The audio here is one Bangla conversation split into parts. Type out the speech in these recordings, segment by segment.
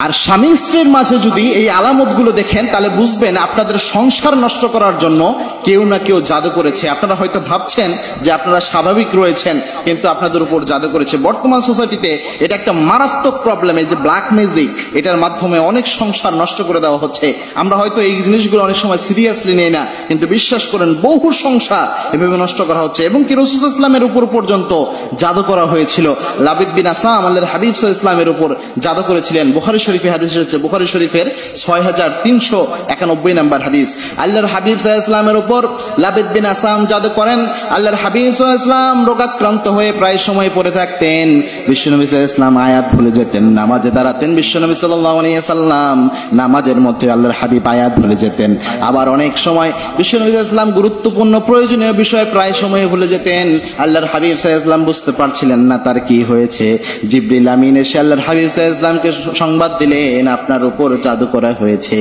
আর স্বামী স্ত্রীর মাঝে যদি এই আলামতগুলো দেখেন তাহলে বুঝবেন আপনাদের সংসার নষ্ট করার জন্য কেউ না কেউ জাদু করেছে। আপনারা হয়তো ভাবছেন যে আপনারা স্বাভাবিক রয়েছেন, কিন্তু আপনাদের উপর জাদু করেছে। বর্তমান সোসাইটিতে এটা একটা মারাত্মক প্রবলেম, এই যে ব্ল্যাক ম্যাজিক, এটার মাধ্যমে অনেক সংসার নষ্ট করে দেওয়া হচ্ছে। আমরা হয়তো এই জিনিসগুলো অনেক সময় সিরিয়াসলি নেই না, কিন্তু বিশ্বাস করেন বহু সংসার এভাবে নষ্ট করা হচ্ছে। এবং কি রাসূল সাল্লাল্লাহু আলাইহি ওয়াসাল্লামের উপর পর্যন্ত জাদু করা হয়েছিল। লাবিদ বিন আসাম আল্লাহর হাবিব সাল্লাল্লাহু আলাইহি ওয়াসাল্লামের উপর জাদু করেছিলেন। বুখারী শরীফে হাদিস এসেছে, বুখারী শরীফের 6391 নম্বর হাদিস। আল্লাহর হাবিব সাল্লাল্লাহু আলাইহি ওয়াসাল্লামের উপর লাবিদ বিন আসাম জাদু করেন। আল্লাহর হাবিব সাল্লাল্লাহু আলাইহি ওয়াসাল্লাম রোগাক্রান্ত হয়ে প্রায় সময় পড়ে থাকতেন। বিশ্বনবী সাল্লাল্লাহু আলাইহি ওয়াসাল্লাম আয়াত ভুলে যেতেন, নামাজে দাঁড়াতেন, বিশ্বনবী সাল্লাল্লাহু আলাইহি ওয়াসাল্লাম নামাজের মধ্যে আল্লাহর হাবিব আয়াত ভুলে যেতেন। আবার অনেক সময় বিশ্বনবী সাল্লাল্লাহু আলাইহি ওয়াসাল্লাম গুরুত্বপূর্ণ প্রয়োজনীয় বিষয় প্রায় সময় ভুলে যেতেন। আল্লাহর হাবিব সাল্লাল্লাহু আলাইহি ওয়াসাল্লাম বুঝতে পারছিলেন না তার কি হয়েছে। জিবরিল আমিন এসে আল্লাহর হাবিব সাল্লাল্লাহু আলাইহি ওয়াসাল্লামকে সংবাদ দিলেন, আপনার উপর জাদু করা হয়েছে।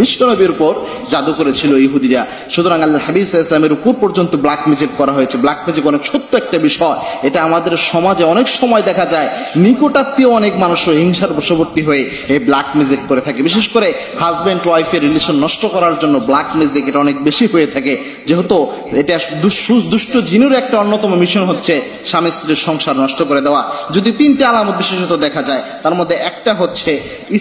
বিশ্বনবীর উপর জাদু করেছিল ইহুদিরা। সুতরাং আল্লাহর হাবিব সাল্লাল্লাহু আলাইহি ওয়াসাল্লামের উপর পর্যন্ত ব্ল্যাক ম্যাজিক করা হয়েছে। ব্ল্যাক ম্যাজিক অনেক সত্য একটা বিষয়। এটা আমাদের সমাজে অনেক সময় দেখা যায়, নিকটাত্মীয় অনেক মানুষ হিংসার বশবর্তী হয়ে এই ব্ল্যাক ম্যাজিক করে থাকে। বিশেষ করে হাজব্যান্ড ওয়াইফের রিলেশন নষ্ট করার জন্য ব্ল্যাক ম্যাজিক এটা অনেক বেশি হয়ে থাকে। যেহেতু এটা দুষ্ট জিনের একটা অন্যতম মিশন হচ্ছে স্বামী স্ত্রীর সংসার নষ্ট করে দেওয়া। যদি তিনটা আলামত বিশেষত দেখা যায়, তার মধ্যে একটা হচ্ছে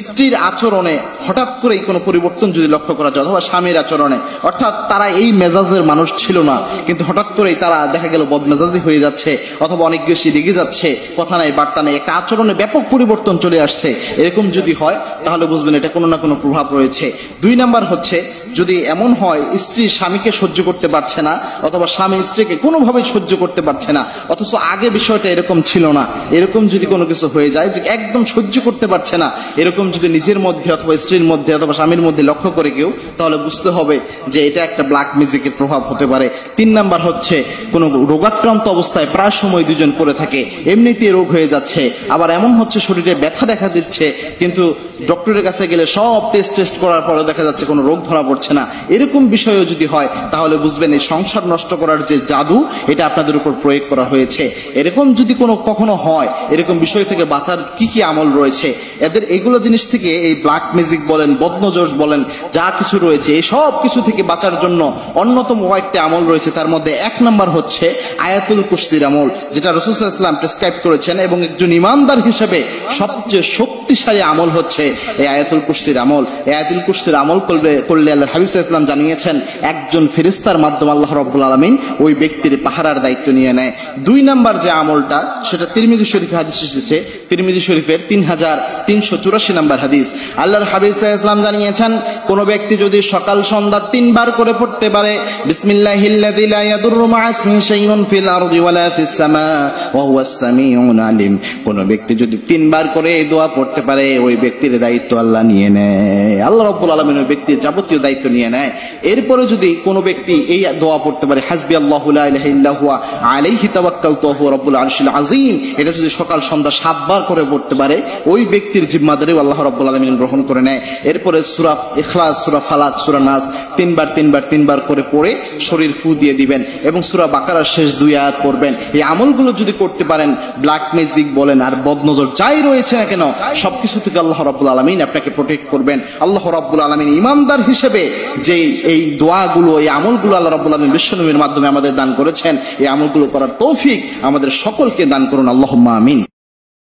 স্ত্রীর আচরণে হঠাৎ করেই কোনো পরিবর্তন যদি লক্ষ্য করা যায়, অথবা স্বামীর আচরণে, অর্থাৎ তারা এই মেজাজের মানুষ ছিল না, কিন্তু হঠাৎ করেই তারা দেখা গেল বদমেজাজি হয়ে যাচ্ছে, অথবা অনেক বেশি রেগে যাচ্ছে, কথা নাই বার্তা নেই, একটা আচরণে ব্যাপক পরিবর্তন চলে আসছে, এরকম যদি হয় তাহলে বুঝবেন এটা কোনো না কোনো প্রভাব রয়েছে। 2 নাম্বার হচ্ছে, যদি এমন হয় স্ত্রী স্বামীকে সহ্য করতে পারছে না, অথবা স্বামী স্ত্রীকে কোনোভাবেই সহ্য করতে পারছে না, অথচ আগে বিষয়টা এরকম ছিল না, এরকম যদি কোনো কিছু হয়ে যায় যে একদম সহ্য করতে পারছে না, এরকম যদি নিজের মধ্যে অথবা স্ত্রীর মধ্যে অথবা স্বামীর মধ্যে লক্ষ্য করে কেউ, তাহলে বুঝতে হবে যে এটা একটা ব্ল্যাক ম্যাজিকের প্রভাব হতে পারে। 3 নাম্বার হচ্ছে, কোনো রোগাক্রান্ত অবস্থায় প্রায় সময় দুজন পড়ে থাকে, এমনিতেই রোগ হয়ে যাচ্ছে, আবার এমন হচ্ছে শরীরে ব্যথা দেখা দিচ্ছে, কিন্তু ডক্টরের কাছে গেলে সব টেস্ট করার পরে দেখা যাচ্ছে কোনো রোগ ধরা পড়ছে না, এরকম বিষয়ও যদি হয় তাহলে বুঝবেন এই সংসার নষ্ট করার যে জাদু এটা আপনাদের উপর প্রয়োগ করা হয়েছে। এরকম যদি কখনো হয়, এরকম বিষয় থেকে বাঁচার কি আমল রয়েছে, এগুলো জিনিস থেকে, এই ব্ল্যাক ম্যাজিক বলেন, বদনজর বলেন, যা কিছু রয়েছে, এই সব কিছু থেকে বাঁচার জন্য অন্যতম কয়েকটি আমল রয়েছে। তার মধ্যে 1 নাম্বার হচ্ছে আয়াতুল কুরসির আমল, যেটা রাসূল সাল্লাল্লাহু আলাইহি ওয়াসাল্লাম প্রেসক্রাইব করেছেন, এবং একজন ইমানদার হিসেবে সবচেয়ে শক্তিশালী আমল হচ্ছে এই আয়াতুল কুরসির আমল। এই আয়াতুল কুরসির আমল করলে আল্লাহর হাবিব সাল্লাল্লাহু আলাইহি ওয়াসাল্লাম জানিয়েছেন একজন ফেরেশতার মাধ্যমে আল্লাহ রাব্বুল আলামিন ওই ব্যক্তির পাহারার দায়িত্ব নিয়ে নেয়। 2 নাম্বার যে আমলটা, সেটা তিরমিজি শরীফে হাদিস এসেছে, তিরমিজি শরীফের 3384 নাম্বার হাদিস। আল্লাহর হাবিব সাল্লাল্লাহু আলাইহি ওয়াসাল্লাম জানিয়েছেন, কোন ব্যক্তি যদি সকাল সন্ধ্যা 3 বার করে পড়তে পারে, বিসমিল্লাহিল্লাযী লা ইয়াদুররু মা'a ইসমিহি শাইউন ফিল আরদি ওয়ালা ফিস সামা ওয়া হুয়াস সামিউল আলিম, কোন ব্যক্তি যদি 3 বার করে এই দোয়া পড়তে পারে, ওই ব্যক্তির দায়িত্ব আল্লাহ নিয়ে নেয়। আল্লাহ রাব্বুল আলামিন ওই ব্যক্তির যাবতীয় দায়িত্ব নিয়ে নেয়। এরপরে যদি কোনো ব্যক্তি এই দোয়া পড়তে পারে, হাসবিয়াল্লাহু লা ইলাহা ইল্লা হুয়া আলাইহি তাওয়াক্কালতু ওয়া হুয়া রাব্বুল আরশিল আযীম, এটা যদি সকাল সন্ধ্যা 7 বার করে পড়তে পারে, ওই ব্যক্তির জিম্মাদারি আল্লাহ রাব্বুল আলামিন গ্রহণ করে নেয়। এরপরে সূরা ইখলাস, সূরা ফালাক, সূরা নাস 3 বার করে পড়ে শরীর ফু দিয়ে দিবেন, এবং সূরা বাকারার শেষ 2 আয়াত পড়বেন। এই আমলগুলো যদি করতে পারেন, ব্ল্যাক ম্যাজিক বলেন আর বদনজর যাই রয়েছে না কেন, সবকিছু থেকে আল্লাহ রাব্বুল আলামিন আপনাকে প্রোটেক্ট করবেন। আল্লাহ রাব্বুল আলামিন ইমানদার হিসেবে যে এই দোয়াগুলো, এই আমলগুলো আল্লাহ রাব্বুল আলামিন বিশ্বনবীর মাধ্যমে আমাদের দান করেছেন, এই আমলগুলো করার তৌফিক আমাদের সকলকে দান করুন, আল্লাহুম্মা আমিন।